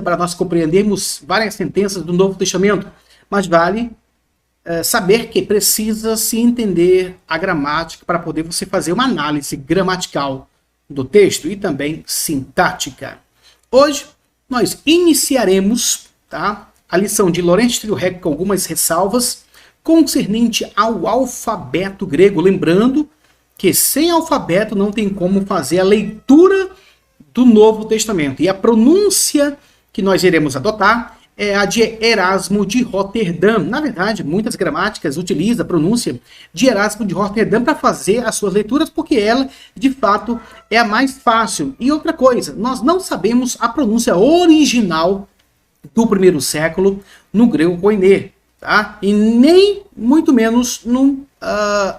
para nós compreendermos várias sentenças do Novo Testamento, mas vale saber que precisa se entender a gramática para poder você fazer uma análise gramatical do texto e também sintática. Hoje nós iniciaremos, tá, a lição de Lourenço Stélio-Rega com algumas ressalvas concernente ao alfabeto grego, lembrando que sem alfabeto não tem como fazer a leitura do Novo Testamento. E a pronúncia que nós iremos adotar é a de Erasmo de Roterdã. Na verdade, muitas gramáticas utilizam a pronúncia de Erasmo de Roterdã para fazer as suas leituras, porque ela, de fato, é a mais fácil. E outra coisa, nós não sabemos a pronúncia original do primeiro século no grego koiné, tá? E nem muito menos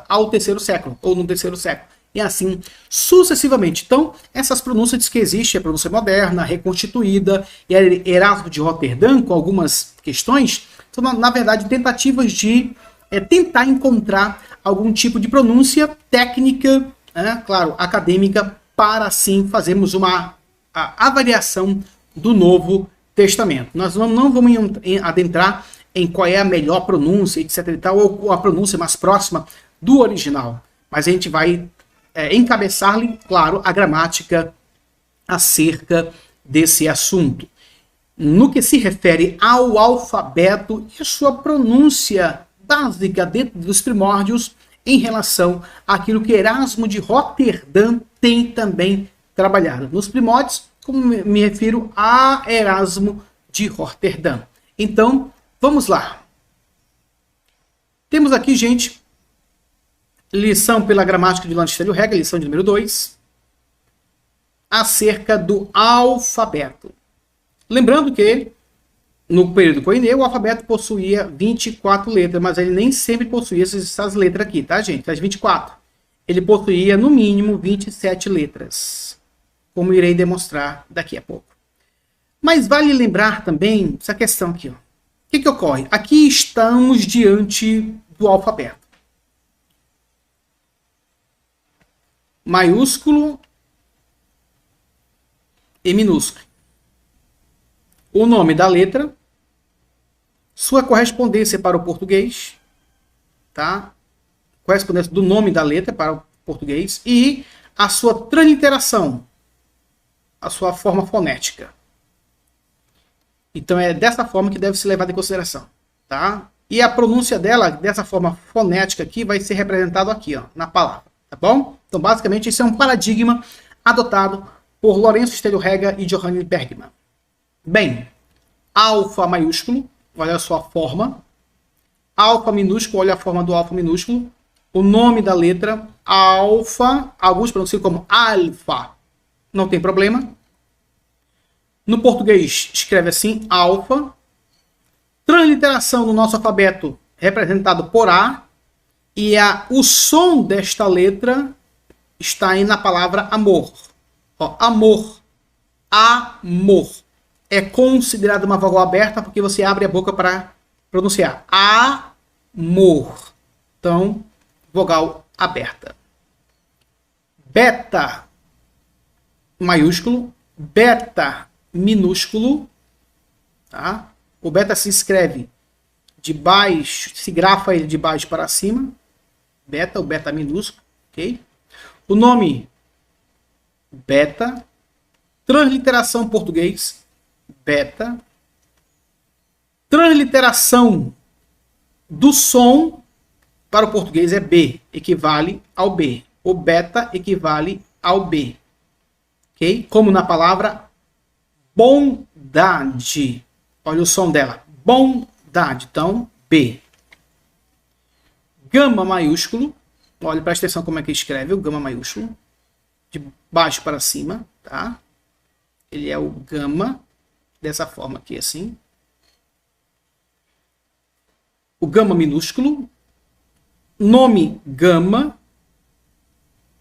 ao terceiro século, ou no terceiro século. E assim sucessivamente. Então, essas pronúncias diz que existe a pronúncia moderna, reconstituída, e Erasmo de Roterdã, com algumas questões, são, na verdade, tentativas de tentar encontrar algum tipo de pronúncia técnica, claro, acadêmica, para assim fazermos uma avaliação do Novo Testamento. Nós não vamos adentrar em qual é a melhor pronúncia, etc. e tal, ou a pronúncia mais próxima do original. Mas a gente vai encabeçar-lhe, claro, a gramática acerca desse assunto. No que se refere ao alfabeto e a sua pronúncia básica dentro dos primórdios em relação àquilo que Erasmo de Roterdã tem também trabalhado. Nos primórdios, como me refiro a Erasmo de Roterdã. Então, vamos lá. Temos aqui, gente, lição pela gramática de Lourenço Stélio-Rega, lição de número 2, acerca do alfabeto. Lembrando que, no período koiné, o alfabeto possuía 24 letras, mas ele nem sempre possuía essas letras aqui, tá, gente? As 24. Ele possuía, no mínimo, 27 letras, como irei demonstrar daqui a pouco. Mas vale lembrar também essa questão aqui, ó. O que ocorre? Aqui estamos diante do alfabeto. Maiúsculo e minúsculo. O nome da letra, sua correspondência para o português, tá? Correspondência do nome da letra para o português e a sua transliteração, a sua forma fonética. Então é dessa forma que deve ser levada em consideração, tá? E a pronúncia dela, dessa forma fonética aqui, vai ser representado aqui, ó, na palavra, tá bom? Então, basicamente, esse é um paradigma adotado por Lourenço Stélio-Rega e Johannes Bergman. Bem, alfa maiúsculo, olha a sua forma. Alfa minúsculo, olha a forma do alfa minúsculo. O nome da letra, alfa, alguns pronunciam como alfa, não tem problema. No português, escreve assim, alfa. Transliteração no nosso alfabeto, representado por A. E o som desta letra está aí na palavra amor. Ó, amor. Amor. É considerado uma vogal aberta porque você abre a boca para pronunciar. Amor. Então, vogal aberta. Beta maiúsculo. Beta minúsculo. Tá? O beta se escreve de baixo, se grafa ele de baixo para cima. Beta, o beta minúsculo. Ok? O nome beta. Transliteração português. Beta. Transliteração do som para o português é B, equivale ao B. O beta equivale ao B. Ok? Como na palavra bondade. Olha o som dela. Bondade. Então, B. Gama maiúsculo. Olha, presta atenção como é que escreve o gama maiúsculo. De baixo para cima, tá? Ele é o gama. Dessa forma aqui, assim. O gama minúsculo. Nome gama.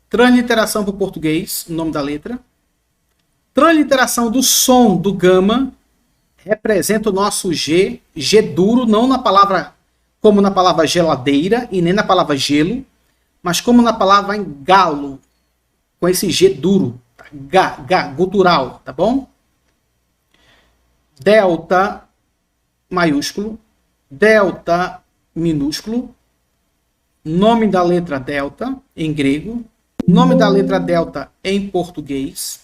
Transliteração para o português, nome da letra. Transliteração do som do gama. Representa o nosso G. G duro, não na palavra como na palavra geladeira e nem na palavra gelo, mas como na palavra galo, com esse G duro, gutural, tá bom? delta maiúsculo, delta minúsculo, nome da letra delta em grego, nome da letra delta em português,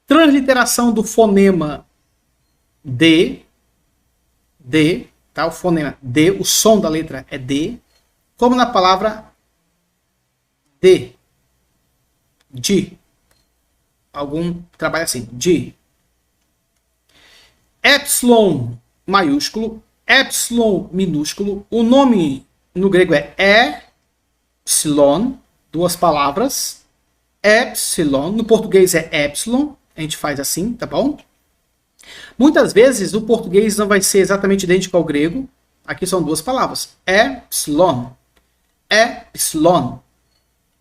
transliteração do fonema D, tá? O fonema D, o som da letra é D, como na palavra de. Algum trabalho assim, de. Epsilon maiúsculo, epsilon minúsculo. O nome no grego é epsilon, duas palavras. Epsilon, no português é epsilon, a gente faz assim, tá bom? Muitas vezes o português não vai ser exatamente idêntico ao grego. Aqui são duas palavras. Epsilon. Epsilon.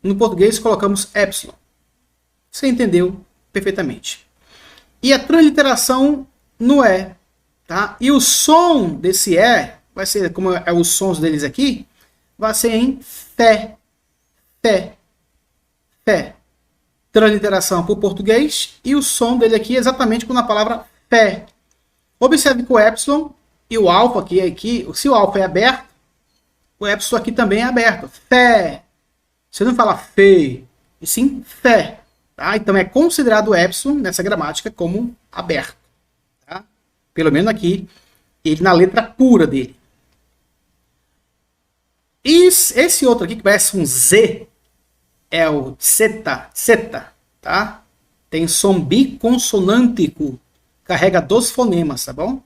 No português colocamos epsilon. Você entendeu perfeitamente. E a transliteração no E. Tá? E o som desse E, vai ser como é os sons deles aqui, vai ser em fé. Fé. Fé. Transliteração para o português. E o som dele aqui é exatamente como na palavra fé. Observe que o epsilon e o alfa aqui, se o alfa é aberto, o epsilon aqui também é aberto. Fé. Você não fala fé, e sim fé. Tá? Então é considerado o epsilon nessa gramática como aberto. Tá? Pelo menos aqui, ele na letra pura dele. E esse outro aqui que parece um Z é o zeta, zeta, tá? Tem som biconsonântico, carrega 2 fonemas, tá bom?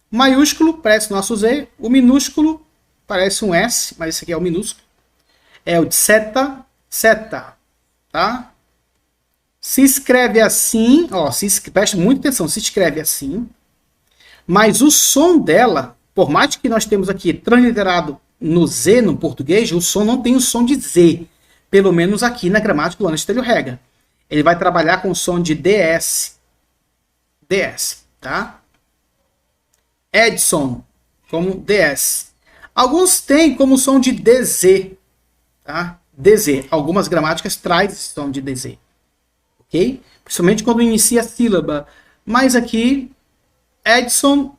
Maiúsculo parece o nosso Z, o minúsculo parece um S, mas esse aqui é o minúsculo. É o de seta, seta, tá? Se escreve assim, ó, preste muita atenção, se escreve assim, mas o som dela, por mais que nós temos aqui transliterado no Z no português, o som não tem o som de Z, pelo menos aqui na gramática do Estelio-Rega. Ele vai trabalhar com o som de DS, DS, tá? Edson, como DS. Alguns têm como som de DZ, tá? DZ. Algumas gramáticas trazem esse som de DZ. Ok? Principalmente quando inicia a sílaba. Mas aqui, Edson,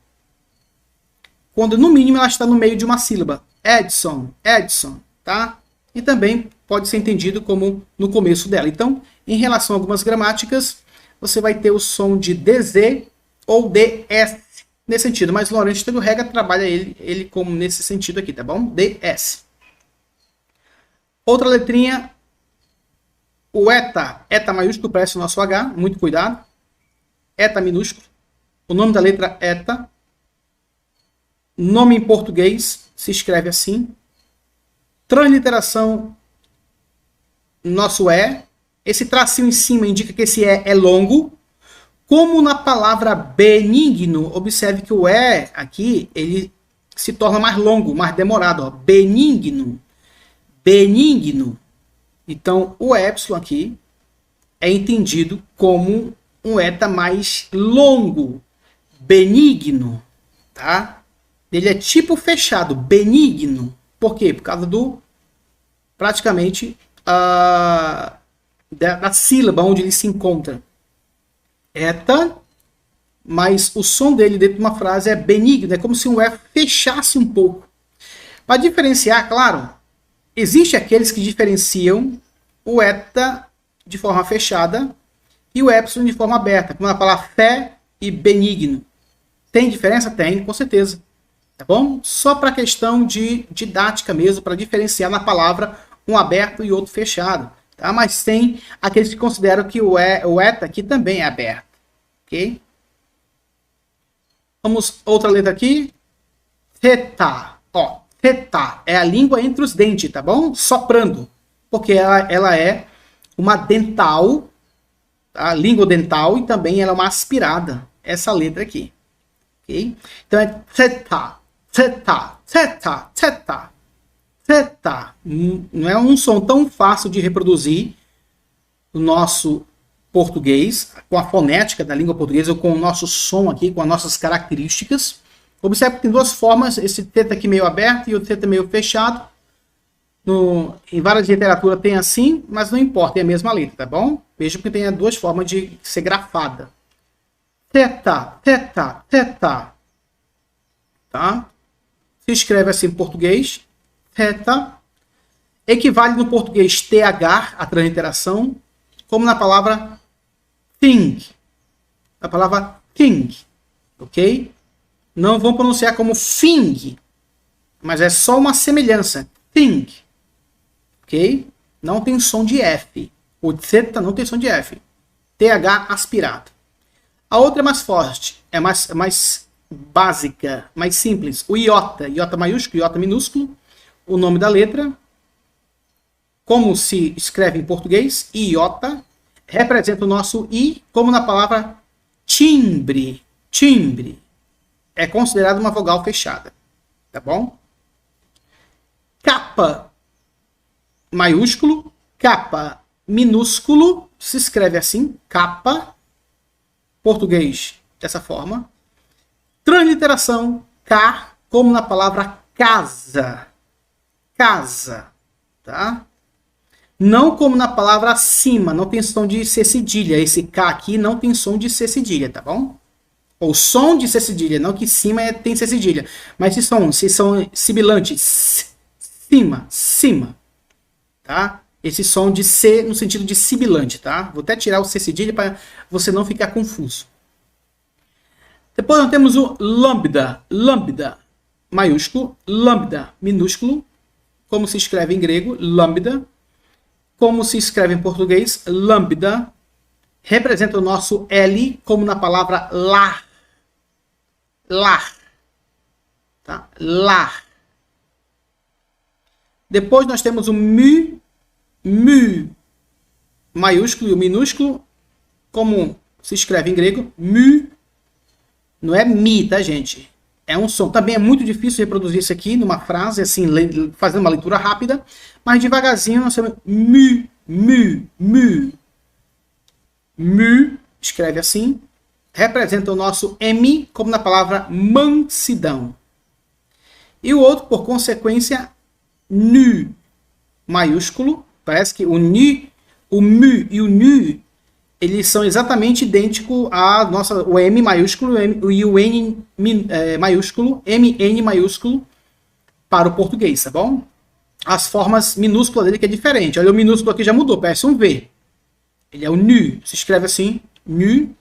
quando no mínimo ela está no meio de uma sílaba. Edson, Edson, tá? E também pode ser entendido como no começo dela. Então, em relação a algumas gramáticas, você vai ter o som de DZ ou DS nesse sentido. Mas Lourenço Estelio-Rega trabalha ele como nesse sentido aqui, tá bom? DS. Outra letrinha, o eta. Eta maiúsculo parece o nosso H, muito cuidado. Eta minúsculo. O nome da letra eta. Nome em português se escreve assim. Transliteração, nosso E. Esse tracinho em cima indica que esse E é longo. Como na palavra benigno, observe que o E aqui, ele se torna mais longo, mais demorado. Ó. Benigno. Benigno. Então, o epsilon aqui é entendido como um eta mais longo. Benigno. Tá? Ele é tipo fechado. Benigno. Por quê? Por causa do, praticamente, da sílaba onde ele se encontra. Eta, mas o som dele dentro de uma frase é benigno, é como se um E fechasse um pouco. Para diferenciar, claro, existem aqueles que diferenciam o eta de forma fechada e o epsilon de forma aberta, como na palavra fé e benigno. Tem diferença? Tem, com certeza. Tá bom? Só para questão de didática mesmo, para diferenciar na palavra um aberto e outro fechado. Tá? Mas tem aqueles que consideram que o eta aqui também é aberto. Ok? Vamos, outra letra aqui. Theta. Ó, theta é a língua entre os dentes, tá bom? Soprando. Porque ela é uma dental, tá? Língua dental, e também ela é uma aspirada. Essa letra aqui. Ok? Então é theta. Theta, theta, theta, theta. Não é um som tão fácil de reproduzir no nosso português, com a fonética da língua portuguesa, ou com o nosso som aqui, com as nossas características. Observe que tem duas formas, esse theta aqui meio aberto e o theta meio fechado. Em várias literaturas tem assim, mas não importa, é a mesma letra, tá bom? Veja que tem duas formas de ser grafada. Teta, teta, teta. Tá? Se escreve assim em português. Teta. Equivale no português TH, a transliteração, como na palavra thing. A palavra thing. Ok? Não vão pronunciar como thing, mas é só uma semelhança. Thing. Ok? Não tem som de F. O Z não tem som de F. TH aspirado. A outra é mais forte, é mais básica, mais simples. O iota, iota maiúsculo, iota minúsculo, o nome da letra, como se escreve em português, iota, representa o nosso I, como na palavra timbre. Timbre. É considerado uma vogal fechada. Tá bom? Capa maiúsculo, capa minúsculo, se escreve assim, capa, português dessa forma. Transliteração, K, como na palavra casa. Casa, tá? Não como na palavra acima, não tem som de C cedilha. Esse K aqui não tem som de C cedilha, tá bom? Ou som de C cedilha, não que cima tem C cedilha. Mas se são sibilantes, cima, cima, tá? Esse som de C no sentido de sibilante, tá? Vou até tirar o C cedilha para você não ficar confuso. Depois nós temos o lambda, lambda maiúsculo, lambda minúsculo, como se escreve em grego, lambda, como se escreve em português, lambda, representa o nosso L, como na palavra lar, lar, tá? Lar. Depois nós temos o mu, mu maiúsculo e o minúsculo, como se escreve em grego, mu. Não é mi, tá, gente? É um som. Também é muito difícil reproduzir isso aqui numa frase, assim, fazendo uma leitura rápida. Mas devagarzinho nós temos mu, mu, mu. Mu, escreve assim. Representa o nosso M, como na palavra mansidão. E o outro, por consequência, nu, maiúsculo. Parece que o nu, o mu e o nu, eles são exatamente idênticos o M maiúsculo e o N maiúsculo, MN maiúsculo para o português, tá bom? As formas minúsculas dele que é diferente. Olha, o minúsculo aqui já mudou, parece um V. Ele é o nu, se escreve assim, nu.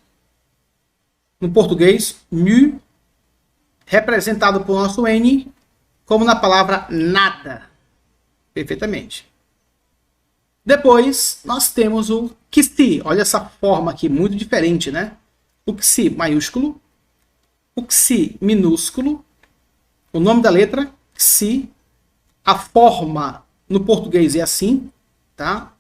No português, nu, representado por nosso N, como na palavra nada. Perfeitamente. Depois, nós temos o XI. Olha essa forma aqui, muito diferente, né? O XI maiúsculo, o XI minúsculo, o nome da letra, XI. A forma no português é assim, tá?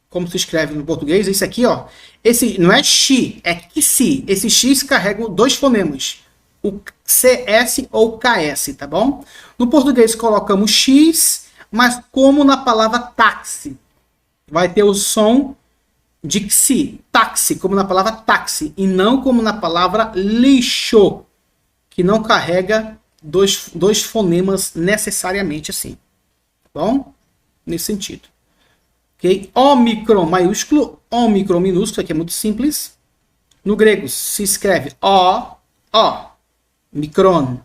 Como se escreve no português. Esse aqui, ó. Esse não é XI, é XI. Esse X carrega dois fonemas. O CS ou KS, tá bom? No português colocamos X, mas como na palavra táxi. Vai ter o som de xi, táxi, como na palavra táxi, e não como na palavra lixo, que não carrega dois fonemas necessariamente assim. Tá bom? Nesse sentido. Ok? Ômicron maiúsculo, ômicron minúsculo, aqui é muito simples. No grego se escreve micron,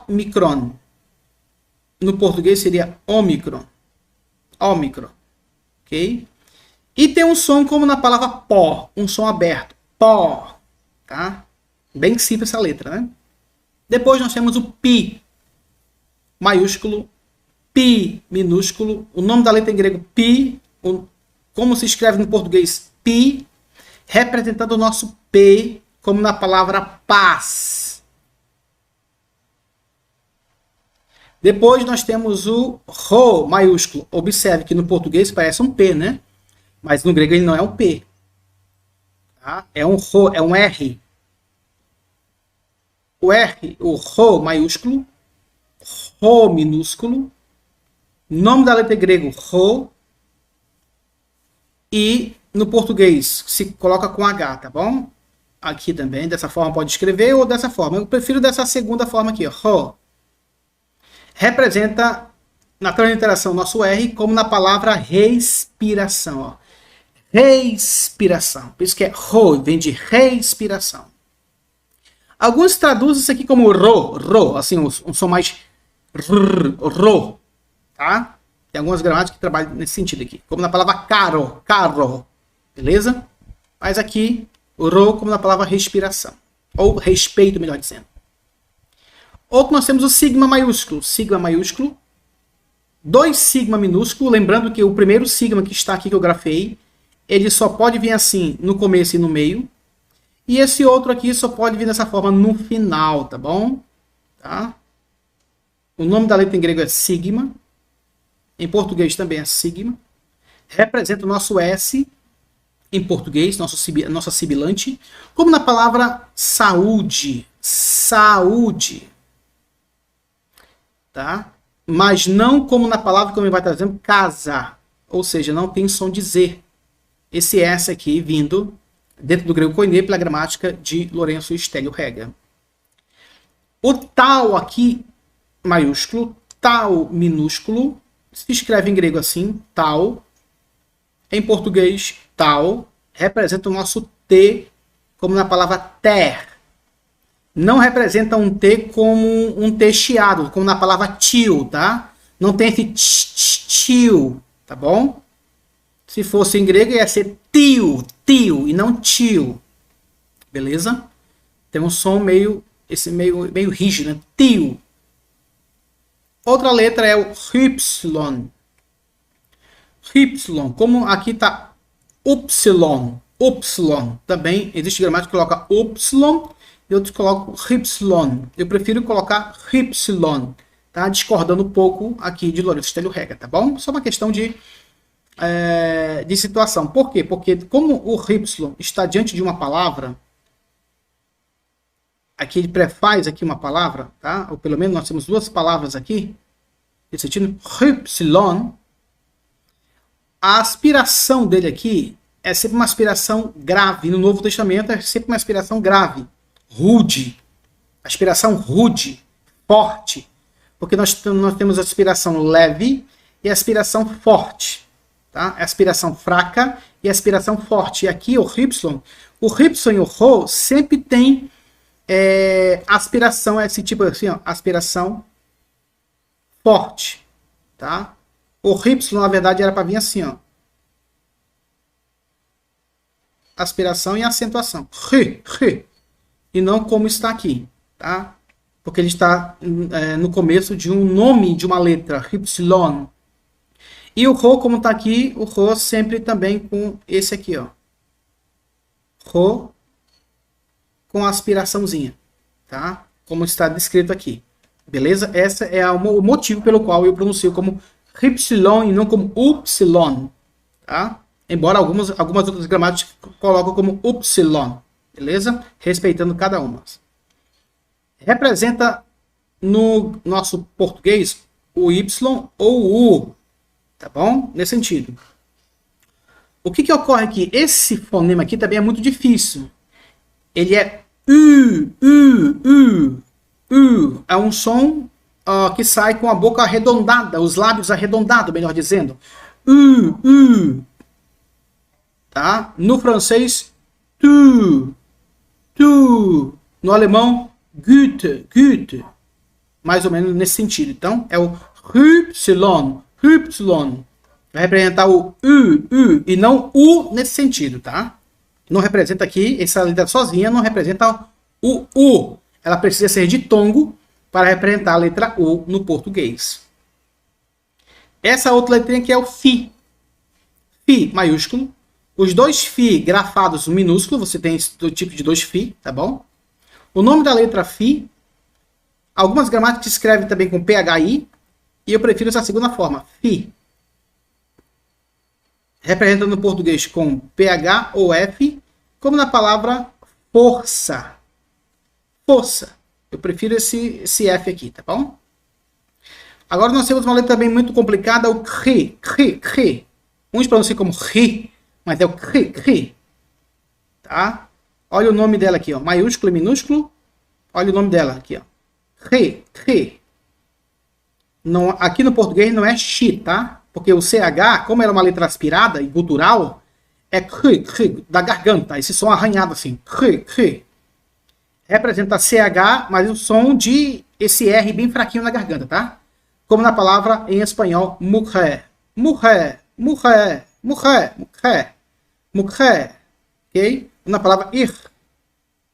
micron. No português seria ômicron, ômicron. Ok? E tem um som como na palavra pó, um som aberto, pó, tá? Bem simples essa letra, né? Depois nós temos o pi, maiúsculo, pi, minúsculo, o nome da letra em grego pi, como se escreve no português pi, representando o nosso P, como na palavra paz. Depois nós temos o Rho maiúsculo. Observe que no português parece um P, né? Mas no grego ele não é um P. Tá? É um Rho, é um R. O R, o Rho maiúsculo, Rho minúsculo, nome da letra grego Rho, e no português se coloca com H, tá bom? Aqui também, dessa forma pode escrever ou dessa forma. Eu prefiro dessa segunda forma aqui, Rho. Representa na transliteração nosso R como na palavra respiração. Ó. respiração. Por isso que é ro, vem de respiração. Alguns traduzem isso aqui como ro, assim, um som mais ro, tá? Tem algumas gramáticas que trabalham nesse sentido aqui. Como na palavra carro, beleza? Mas aqui, o ro como na palavra respiração. Ou respeito, melhor dizendo. Outro nós temos o sigma maiúsculo. Sigma maiúsculo. 2 sigma minúsculo. Lembrando que o primeiro sigma que está aqui que eu grafei, ele só pode vir assim no começo e no meio. E esse outro aqui só pode vir dessa forma no final, tá bom? Tá? O nome da letra em grego é sigma. Em português também é sigma. Representa o nosso S em português, nossa sibilante. Como na palavra saúde. Saúde. Tá? Mas não como na palavra que eu vai estar dizendo casa. Ou seja, não tem som de Z. Esse S aqui vindo dentro do grego koiné pela gramática de Lourenço Stélio Rega. O tal aqui, maiúsculo, tal minúsculo, se escreve em grego assim, tal. Em português, tal, representa o nosso T, como na palavra ter. Não representa um T como um T chiado, como na palavra tio, tá? Não tem esse tio, tá bom? Se fosse em grego, ia ser tio, e não tio. Beleza? Tem um som meio rígido, né? Tio. Outra letra é o Y. Y, como aqui está Y. Também existe gramática que coloca Y e outros colocam Y. Eu prefiro colocar Y, tá? Discordando um pouco aqui de Lourenço Stélio Rega, tá bom? Só uma questão de situação. Por quê? Porque como o Y está diante de uma palavra, aqui ele prefaz aqui uma palavra, tá? Ou pelo menos nós temos 2 palavras aqui, nesse sentido, Y, a aspiração dele aqui é sempre uma aspiração grave. No Novo Testamento é sempre uma aspiração grave, rude, aspiração rude, forte, porque nós temos a aspiração leve e a aspiração forte. Tá? A aspiração fraca e a aspiração forte. E aqui o Y e o Rho sempre tem aspiração, esse tipo assim, ó, aspiração forte. Tá? O Y, na verdade, era para vir assim, ó. Aspiração e acentuação. E não como está aqui. Tá? Porque ele está no começo de um nome de uma letra. Y. E o Rho, como está aqui, o Rho sempre também com esse aqui, ó. Rho com aspiraçãozinha, tá? Como está descrito aqui. Beleza? Esse é o motivo pelo qual eu pronuncio como Y e não como Y, tá? Embora algumas outras gramáticas colocam como Y, beleza? Respeitando cada uma. Representa no nosso português o Y ou o U. Tá bom? Nesse sentido. O que ocorre aqui? Esse fonema aqui também é muito difícil. Ele é É um som que sai com a boca arredondada, os lábios arredondados, melhor dizendo. Tá? No francês, tu. No alemão, gut. Mais ou menos nesse sentido. Então, é o Y. Vai representar o U e não U nesse sentido, tá? Não representa aqui, essa letra sozinha não representa o U. Ela precisa ser de tongo para representar a letra U no português. Essa outra letrinha aqui é o Fi. Fi maiúsculo. Os 2 Fi grafados minúsculo, você tem esse tipo de 2 Fi, tá bom? O nome da letra Fi, algumas gramáticas escrevem também com PHI, e eu prefiro essa segunda forma, Fi. Representa no português com PH ou F, como na palavra força. Força. Eu prefiro esse F aqui, tá bom? Agora nós temos uma letra também muito complicada, o CRI. Uns pronunciam como RI, mas é o CRI. Tá? Olha o nome dela aqui, ó, maiúsculo e minúsculo. Olha o nome dela aqui, ó. CRI. Não, aqui no português não é chi, tá? Porque o CH, como era uma letra aspirada e gutural, é da garganta, esse som arranhado assim. Representa CH, mas o som de esse R bem fraquinho na garganta, tá? Como na palavra em espanhol, mujer, mujer, mujer, mujer, mujer, mujer, ok? Na palavra ir,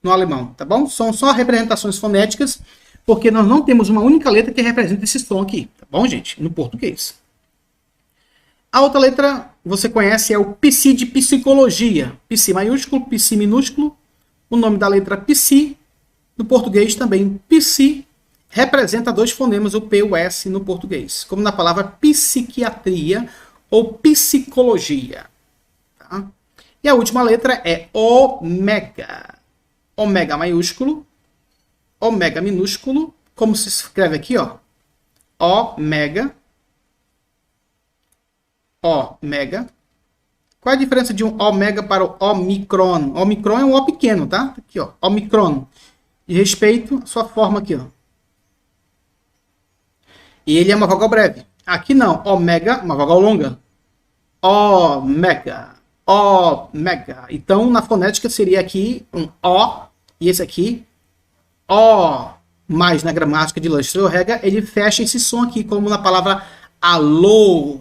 no alemão, tá bom? São só representações fonéticas, porque nós não temos uma única letra que representa esse som aqui, tá bom, gente? No português. A outra letra, você conhece, é o psi de psicologia. Psi maiúsculo, psi minúsculo. O nome da letra psi, no português também psi, representa dois fonemas, o P e o S no português. Como na palavra psiquiatria ou psicologia. Tá? E a última letra é ômega. Ômega maiúsculo, ômega minúsculo, como se escreve aqui, ó. Ômega. Ômega. Qual é a diferença de um ômega para o omicron? Omicron é um O pequeno, tá? Aqui, ó. Omicron. De respeito à sua forma aqui, ó. E ele é uma vogal breve. Aqui não. Ômega, uma vogal longa. Ômega. Ômega. Então, na fonética seria aqui um O. E esse aqui, O. Mas na gramática de Lush-Rega, ele fecha esse som aqui, como na palavra alô.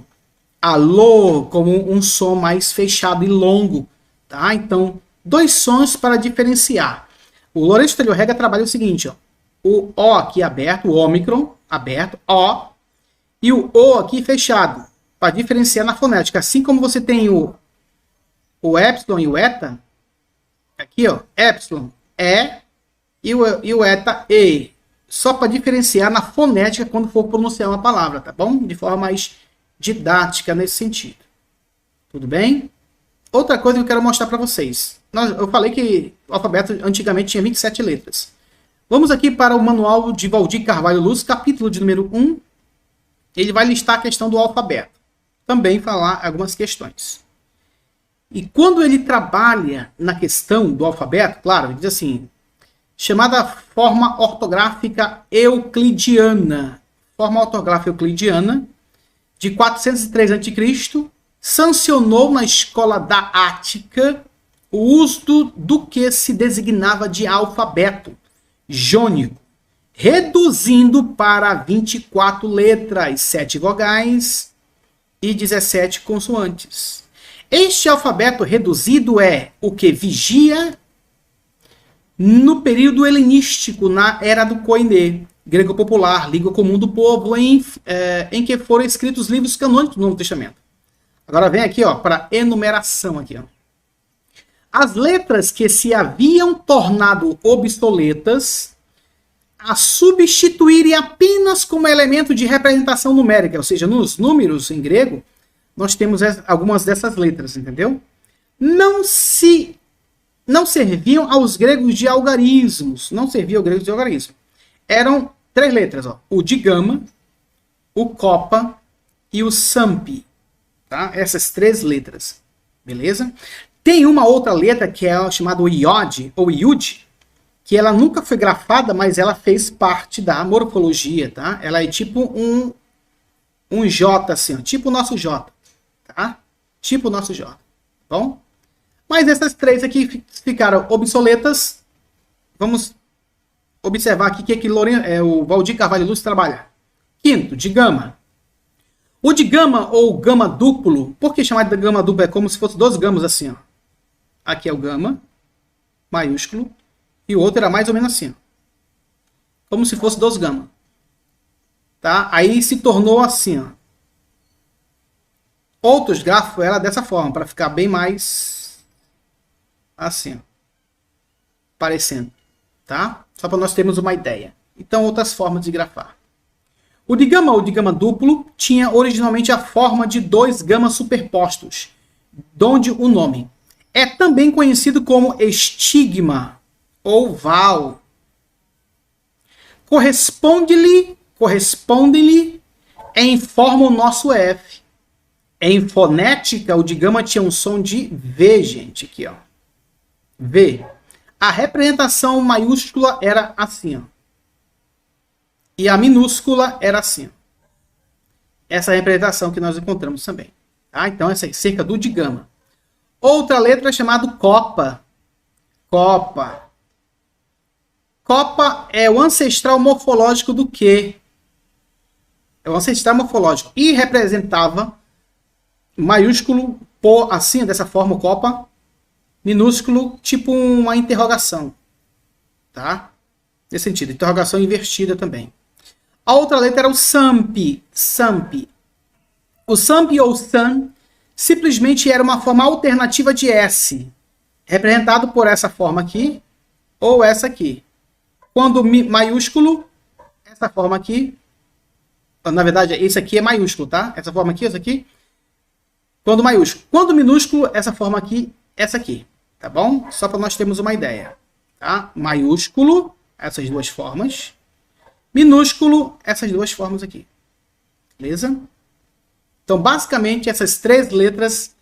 Alô, como um som mais fechado e longo, tá? Então, dois sons para diferenciar. O Lourenço Telho-Rega trabalha o seguinte, ó. O O aqui aberto, o ômicron aberto, O, e o O aqui fechado, para diferenciar na fonética. Assim como você tem o epsilon e o eta, aqui, ó, epsilon, E, e o eta, E, só para diferenciar na fonética quando for pronunciar uma palavra, tá bom? De forma mais didática nesse sentido. Tudo bem? Outra coisa que eu quero mostrar para vocês. Eu falei que o alfabeto antigamente tinha 27 letras. Vamos aqui para o manual de Valdir Carvalho Luz, capítulo de número 1. Ele vai listar a questão do alfabeto. Também falar algumas questões. E quando ele trabalha na questão do alfabeto, claro, ele diz assim, chamada forma ortográfica euclidiana. Forma ortográfica euclidiana, de 403 a.C., sancionou na escola da Ática o uso do que se designava de alfabeto jônico, reduzindo para 24 letras, 7 vogais e 17 consoantes. Este alfabeto reduzido é o que vigia no período helenístico, na era do Koiné, grego popular, língua comum do povo, em que foram escritos livros canônicos do Novo Testamento. Agora vem aqui, ó, para enumeração aqui, ó. As letras que se haviam tornado obsoletas a substituírem apenas como elemento de representação numérica, ou seja, nos números em grego, nós temos algumas dessas letras, entendeu? Não serviam aos gregos de algarismos, não serviam aos gregos de algarismo. Eram 3 letras, ó, o de gama, o copa e o sampi, tá? Essas 3 letras, beleza? Tem uma outra letra que é chamada iode ou iud, que ela nunca foi grafada, mas ela fez parte da morfologia, tá? Ela é tipo um J, assim, ó, tipo o nosso J, tá? Tipo o nosso J, tá bom? Mas essas 3 aqui ficaram obsoletas. Vamos observar aqui que o Valdir Carvalho Luz trabalha. Quinto, de gama. O de gama ou gama duplo, por que chamar de gama duplo? É como se fosse 2 gamas assim, ó. Aqui é o gama, maiúsculo, e o outro era mais ou menos assim, ó. Como se fosse 2 gamas. Tá? Aí se tornou assim, ó. Outros grafos era dessa forma, para ficar bem mais assim, ó. Parecendo. Tá? Só para nós termos uma ideia. Então, outras formas de grafar. O de gama ou de gama duplo tinha originalmente a forma de 2 gamas superpostos, donde o nome. É também conhecido como estigma ou val. Corresponde-lhe em forma o nosso F. Em fonética, o de gama tinha um som de V, gente, aqui, ó. V. A representação maiúscula era assim, ó. E a minúscula era assim, ó. Essa é a representação que nós encontramos também. Tá? Então, essa é cerca do de gama. Outra letra chamada copa. Copa. Copa é o ancestral morfológico do quê? É o ancestral morfológico. E representava maiúsculo, por assim, dessa forma, copa. Minúsculo, tipo uma interrogação. Tá? Nesse sentido. Interrogação invertida também. A outra letra era o SAMP. SAMP. O SAMP ou SAM simplesmente era uma forma alternativa de S. Representado por essa forma aqui ou essa aqui. Quando maiúsculo, essa forma aqui, na verdade, esse aqui é maiúsculo, tá? Essa forma aqui, essa aqui. Quando maiúsculo. Quando minúsculo, essa forma aqui, essa aqui. Tá bom? Só para nós termos uma ideia. Tá? Maiúsculo, essas duas formas. Minúsculo, essas duas formas aqui. Beleza? Então, basicamente, essas três letras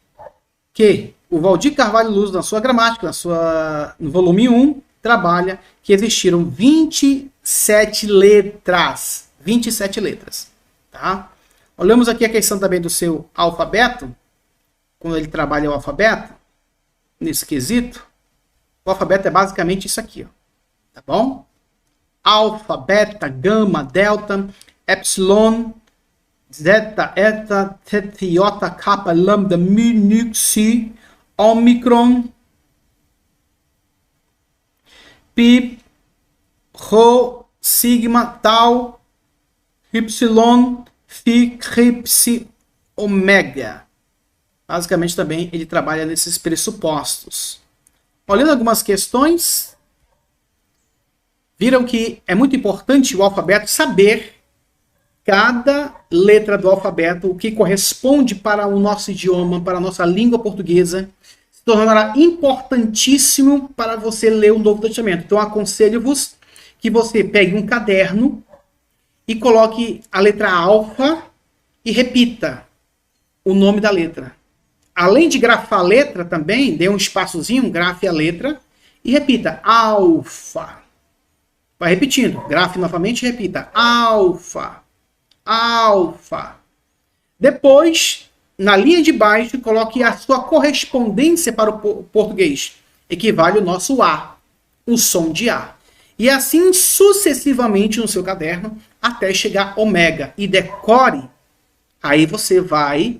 que o Valdir Carvalho Luz, na sua gramática, no volume 1, trabalha, que existiram 27 letras. 27 letras. Tá? Olhamos aqui a questão também do seu alfabeto. Quando ele trabalha o alfabeto, nesse quesito, o alfabeto é basicamente isso aqui. Ó. Tá bom? Alfa, beta, gama, delta, epsilon, zeta, eta, theta, iota, kappa, lambda, mu, nu, xi, omicron, pi, rho, sigma, tau, y, phi, psi, ômega. Basicamente também ele trabalha nesses pressupostos. Olhando algumas questões, viram que é muito importante o alfabeto saber cada letra do alfabeto, o que corresponde para o nosso idioma, para a nossa língua portuguesa, se tornará importantíssimo para você ler o Novo Testamento. Então, aconselho-vos que você pegue um caderno e coloque a letra alfa e repita o nome da letra. Além de grafar a letra também, dê um espaçozinho, grafe a letra e repita alfa. Vai repetindo, grafe novamente e repita alfa, alfa. Depois, na linha de baixo, coloque a sua correspondência para o português. Equivale o nosso A, o som de A. E assim sucessivamente no seu caderno, até chegar ômega. E decore, aí você vai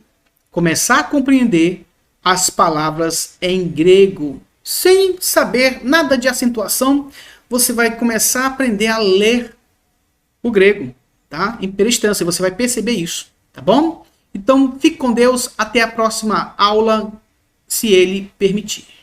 começar a compreender as palavras em grego. Sem saber nada de acentuação, você vai começar a aprender a ler o grego, tá? Em primeira instância, você vai perceber isso, tá bom? Então, fique com Deus, até a próxima aula, se Ele permitir.